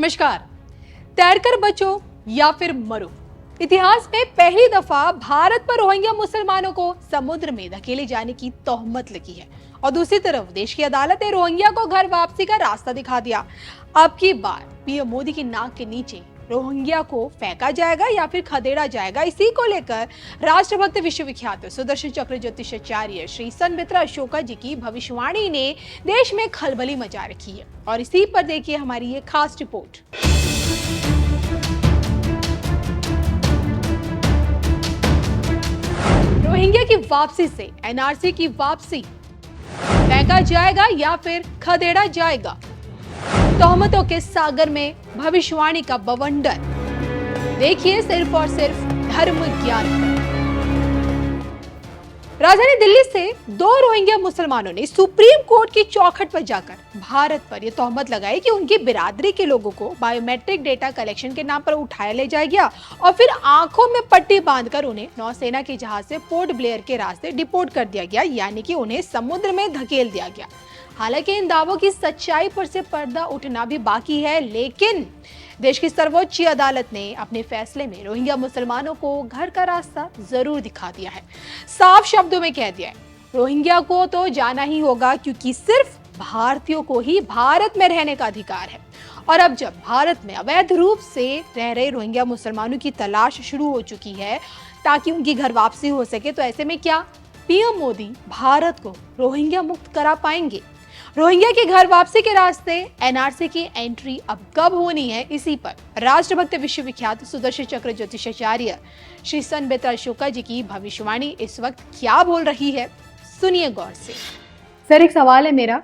नमस्कार। तैरकर बचो या फिर मरो, इतिहास में पहली दफा भारत पर रोहिंग्या मुसलमानों को समुद्र में धकेले जाने की तोहमत लगी है और दूसरी तरफ देश की अदालत ने रोहिंग्या को घर वापसी का रास्ता दिखा दिया। अब की बार पीएम मोदी की नाक के नीचे रोहिंग्या को फेंका जाएगा या फिर खदेड़ा जाएगा, इसी को लेकर राष्ट्रभक्त विश्वविख्यात सुदर्शन चक्र ज्योतिषाचार्य श्री सनमित्रा अशोका जी की भविष्यवाणी ने देश में खलबली मचा रखी है और इसी पर देखिए हमारी ये खास रिपोर्ट। रोहिंग्या की वापसी से एनआरसी की वापसी, फेंका जाएगा या फिर खदेड़ा जाएगा, तोहमतों के सागर में भविष्यवाणी का बवंडर। देखिए सिर्फ और सिर्फ धर्म ज्ञान पर। राजधानी दिल्ली से दो रोहिंग्या मुसलमानों ने सुप्रीम कोर्ट की चौखट पर जाकर भारत पर यह तोहमत लगाई कि उनकी बिरादरी के लोगों को बायोमेट्रिक डेटा कलेक्शन के नाम पर उठाया ले जाया गया और फिर आंखों में पट्टी बांधकर उन्हें नौसेना के जहाज से पोर्ट ब्लेयर के रास्ते डिपोर्ट कर दिया गया, यानी कि उन्हें समुद्र में धकेल दिया गया। हालांकि इन दावों की सच्चाई पर से पर्दा उठना भी बाकी है, लेकिन देश की सर्वोच्च अदालत ने अपने फैसले में रोहिंग्या मुसलमानों को घर का रास्ता जरूर दिखा दिया है। साफ शब्दों में कह दिया है, रोहिंग्या को तो जाना ही होगा क्योंकि सिर्फ भारतीयों को ही भारत में रहने का अधिकार है। और अब जब भारत में अवैध रूप से रह रहे रोहिंग्या मुसलमानों की तलाश शुरू हो चुकी है ताकि उनकी घर वापसी हो सके, तो ऐसे में क्या पीएम मोदी भारत को रोहिंग्या मुक्त करा पाएंगे? रोहिंग्या की घर वापसी के रास्ते एनआरसी की एंट्री अब कब होनी है, इसी पर राष्ट्रभक्त विश्वविख्यात सुदर्शन चक्र ज्योतिषाचार्य श्री सनमित्रा अशोका जी की भविष्यवाणी इस वक्त क्या बोल रही है, सुनिए गौर से। सर, एक सवाल है मेरा।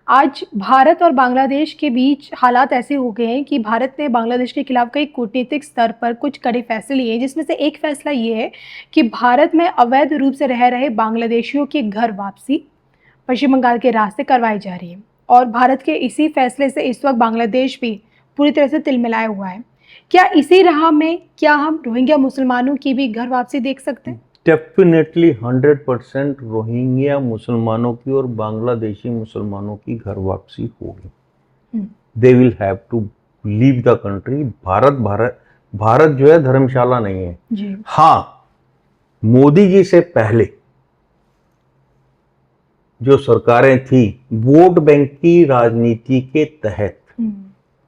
आज भारत और बांग्लादेश के बीच हालात ऐसे हो गए हैं कि भारत ने बांग्लादेश के खिलाफ कई कूटनीतिक स्तर पर कुछ कड़े फैसले लिए हैं, जिसमें से एक फैसला ये है कि भारत में अवैध रूप से रह रहे बांग्लादेशियों की घर वापसी पश्चिम बंगाल के रास्ते करवाई जा रही है और भारत के इसी फैसले से इस वक्त बांग्लादेश भी पूरी तरह से तिलमिलाया हुआ है। क्या इसी राह में क्या हम रोहिंग्या मुसलमानों की भी घर वापसी देख सकते हैं? डेफिनेटली 100% रोहिंग्या मुसलमानों की और बांग्लादेशी मुसलमानों की घर वापसी होगी। They will have to leave the country. Bharat जो है धर्मशाला नहीं है जी। हाँ, मोदी जी से पहले जो सरकारें थी वोट बैंक की राजनीति के तहत,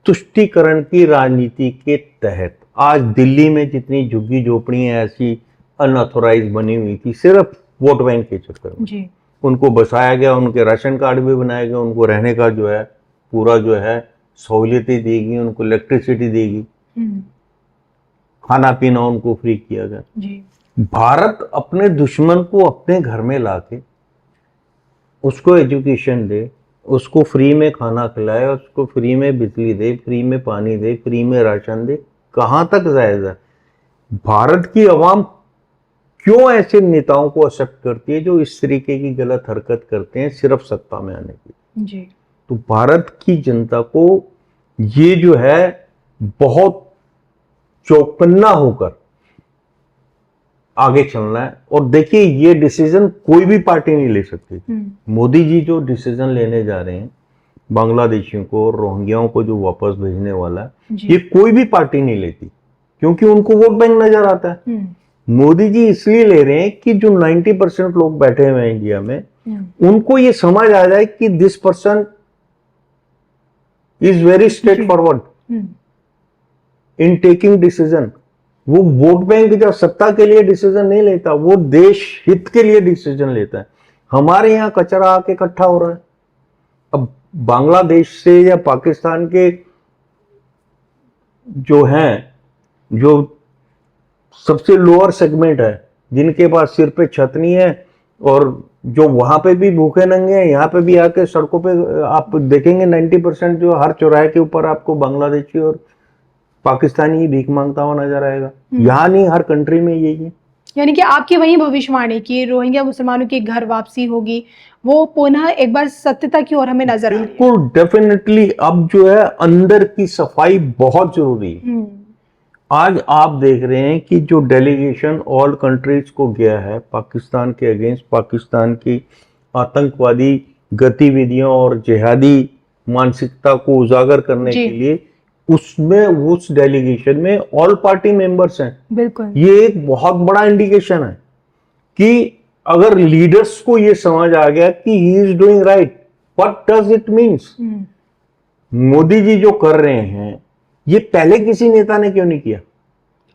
तुष्टीकरण की राजनीति के तहत आज दिल्ली में जितनी झुग्गी झोपड़ियां ऐसी अनऑथोराइज बनी हुई थी सिर्फ वोट बैंक के चक्कर में जी। उनको बसाया गया, उनके राशन कार्ड भी बनाए गए, उनको रहने का जो है पूरा जो है सहूलियतें देगी, उनको इलेक्ट्रिसिटी देगी, खाना पीना उनको फ्री किया गया जी। भारत अपने दुश्मन को अपने घर में लाके उसको एजुकेशन दे, उसको फ्री में खाना खिलाए, उसको फ्री में बिजली दे, फ्री में पानी दे, फ्री में राशन दे, कहाँ तक जायज है? भारत की आवाम क्यों ऐसे नेताओं को एक्सेप्ट करती है जो इस तरीके की गलत हरकत करते हैं सिर्फ सत्ता में आने की? जी। तो भारत की जनता को ये जो है बहुत चौकन्ना होकर आगे चलना है। और देखिए ये डिसीजन कोई भी पार्टी नहीं ले सकती। मोदी जी जो डिसीजन लेने जा रहे हैं बांग्लादेशियों को और रोहिंग्याओं को जो वापस भेजने वाला है, ये कोई भी पार्टी नहीं लेती क्योंकि उनको वोट बैंक नजर आता है। मोदी जी इसलिए ले रहे हैं कि जो 90% लोग बैठे हुए हैं इंडिया में, उनको ये समझ आ जाए कि this person is very straight forward in taking decision. वो वोट बैंक जब सत्ता के लिए डिसीजन नहीं लेता, वो देश हित के लिए डिसीजन लेता है। हमारे यहाँ कचरा आके इकट्ठा हो रहा है। अब बांग्लादेश से या पाकिस्तान के जो हैं, जो सबसे लोअर सेगमेंट है, जिनके पास सिर पे छत नहीं है और जो वहां पे भी भूखे नंगे हैं, यहाँ पे भी आके सड़कों पे आप देखेंगे 90% जो हर चौराहे के ऊपर आपको बांग्लादेशी और पाकिस्तानी भीख मांगता हुआ नजर आएगा। यहाँ नहीं, हर कंट्री में यही है। यानी कि आपकी वही भविष्यवाणी की रोहिंग्या मुसलमानों की घर वापसी होगी, वो पुनः एक बार सत्यता की ओर हमें नजर आ रही है। बिल्कुल, डेफिनेटली। अब जो है अंदर की सफाई बहुत जरूरी है। आज आप देख रहे हैं कि जो डेलीगेशन ऑल कंट्रीज को गया है पाकिस्तान के अगेंस्ट, पाकिस्तान की आतंकवादी गतिविधियों और जिहादी मानसिकता को उजागर करने के लिए, उसमें उस डेलीगेशन में ऑल पार्टी मेंबर्स हैं। बिल्कुल। ये एक बहुत बड़ा इंडिकेशन है कि अगर लीडर्स को ये समझ आ गया कि he is doing right, what does it means. Modi ji जो कर रहे हैं ये पहले किसी नेता ने क्यों नहीं किया?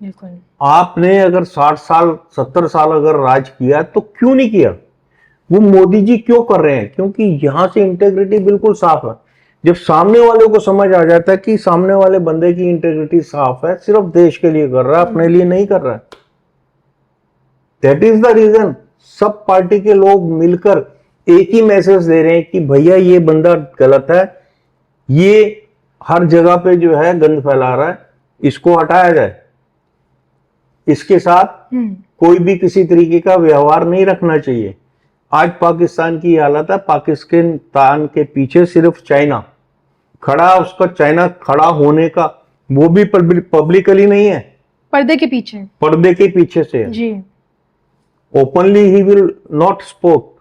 बिल्कुल। आपने अगर 60 साल 70 साल अगर राज किया तो क्यों नहीं किया? वो मोदी जी क्यों कर रहे हैं? क्योंकि यहां से इंटेग्रिटी बिल्कुल साफ है। जब सामने वाले को समझ आ जाता है कि सामने वाले बंदे की इंटेग्रिटी साफ है, सिर्फ देश के लिए कर रहा है, अपने लिए नहीं कर रहा है, दैट इज द रीजन सब पार्टी के लोग मिलकर एक ही मैसेज दे रहे हैं कि भैया ये बंदा गलत है, ये हर जगह पे जो है गंद फैला रहा है, इसको हटाया जाए, इसके साथ कोई भी किसी तरीके का व्यवहार नहीं रखना चाहिए। आज पाकिस्तान की हालत है, पाकिस्तान के पीछे सिर्फ चाइना खड़ा, उसका चाइना खड़ा होने का वो भी पब्लिकली नहीं है, पर्दे के पीछे, पर्दे के पीछे से है। जी। Openly he will not spoke.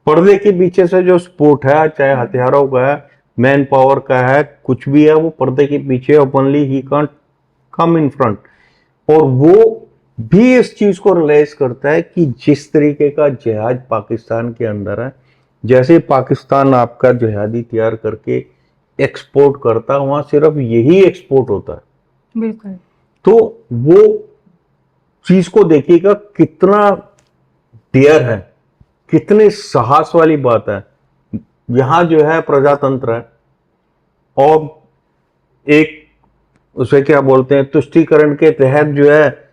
पर्दे के पीछे से जो सपोर्ट है, चाहे हथियारों का है, मैन पावर का है, कुछ भी है, वो पर्दे के पीछे openly he can't come in front. और वो भी इस चीज को रियलाइज करता है कि जिस तरीके का जिहाद पाकिस्तान के अंदर है, जैसे पाकिस्तान आपका जिहादी तैयार करके एक्सपोर्ट करता है, वहां सिर्फ यही एक्सपोर्ट होता है। बिल्कुल। तो वो चीज को देखिएगा कितना डेयर है, कितने साहस वाली बात है। यहां जो है प्रजातंत्र है और एक उसे क्या बोलते हैं, तुष्टीकरण के तहत जो है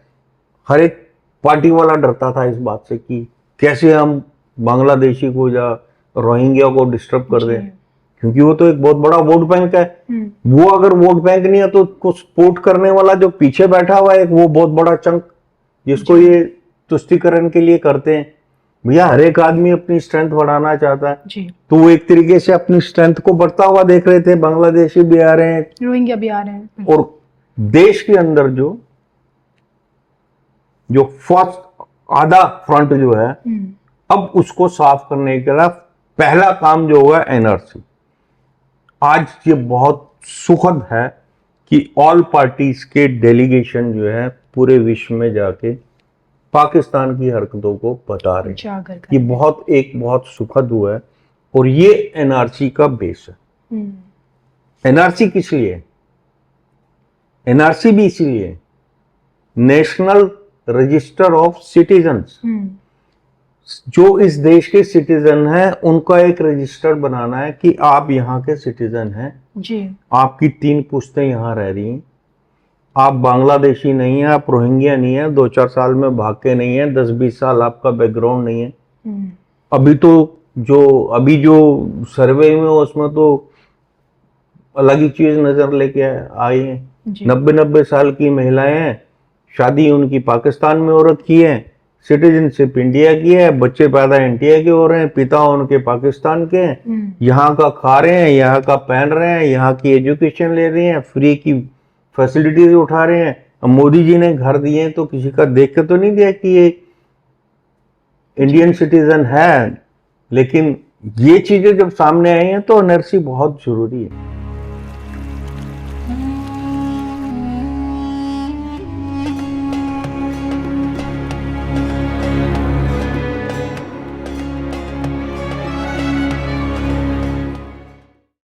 हर एक पार्टी वाला डरता था इस बात से कि कैसे हम बांग्लादेशी को या रोहिंग्या को डिस्टर्ब कर दें, क्योंकि वो तो एक बहुत बड़ा वोट बैंक है। वो अगर वोट बैंक नहीं है तो उसको सपोर्ट करने वाला जो पीछे बैठा हुआ है वो बहुत बड़ा चंक, जिसको ये तुष्टीकरण के लिए करते हैं। भैया हर एक आदमी अपनी स्ट्रेंथ बढ़ाना चाहता है जी। तो वो एक तरीके से अपनी स्ट्रेंथ को बढ़ता हुआ देख रहे थे। बांग्लादेशी भी आ रहे हैं, रोहिंग्या भी आ रहे हैं, और देश के अंदर जो फर्स्ट आधा फ्रंट जो है अब उसको साफ करने के लिए पहला काम जो होगा एनआरसी। आज ये बहुत सुखद है कि ऑल पार्टीज के डेलीगेशन जो है पूरे विश्व में जाके पाकिस्तान की हरकतों को बता रहे हैं। ये बहुत सुखद हुआ है और ये एनआरसी का बेस है। एनआरसी किस लिए? एनआरसी भी इसीलिए, नेशनल रजिस्टर ऑफ सिटीजन्स, जो इस देश के सिटीजन हैं उनका एक रजिस्टर बनाना है कि आप यहाँ के सिटीजन हैं जी, आपकी 3 पुश्तें यहाँ रह रही हैं, आप बांग्लादेशी नहीं है, आप रोहिंग्या नहीं है, 2-4 साल में भाग के नहीं है, 10-20 साल आपका बैकग्राउंड नहीं है। अभी जो सर्वे में उसमें तो अलग ही चीज नजर लेके आई है। 90 साल की महिलाएं हैं, शादी उनकी पाकिस्तान में हो रखी है, सिटीजनशिप इंडिया की है, बच्चे पैदा इंडिया के हो रहे हैं, पिता उनके पाकिस्तान के हैं, यहाँ का खा रहे हैं, यहाँ का पहन रहे हैं, यहाँ की एजुकेशन ले रहे हैं, फ्री की फैसिलिटीज उठा रहे हैं। अब मोदी जी ने घर दिए हैं तो किसी का देख के तो नहीं दिया कि ये इंडियन सिटीजन है, लेकिन ये चीजें जब सामने आई हैं तो एनआरसी बहुत जरूरी है।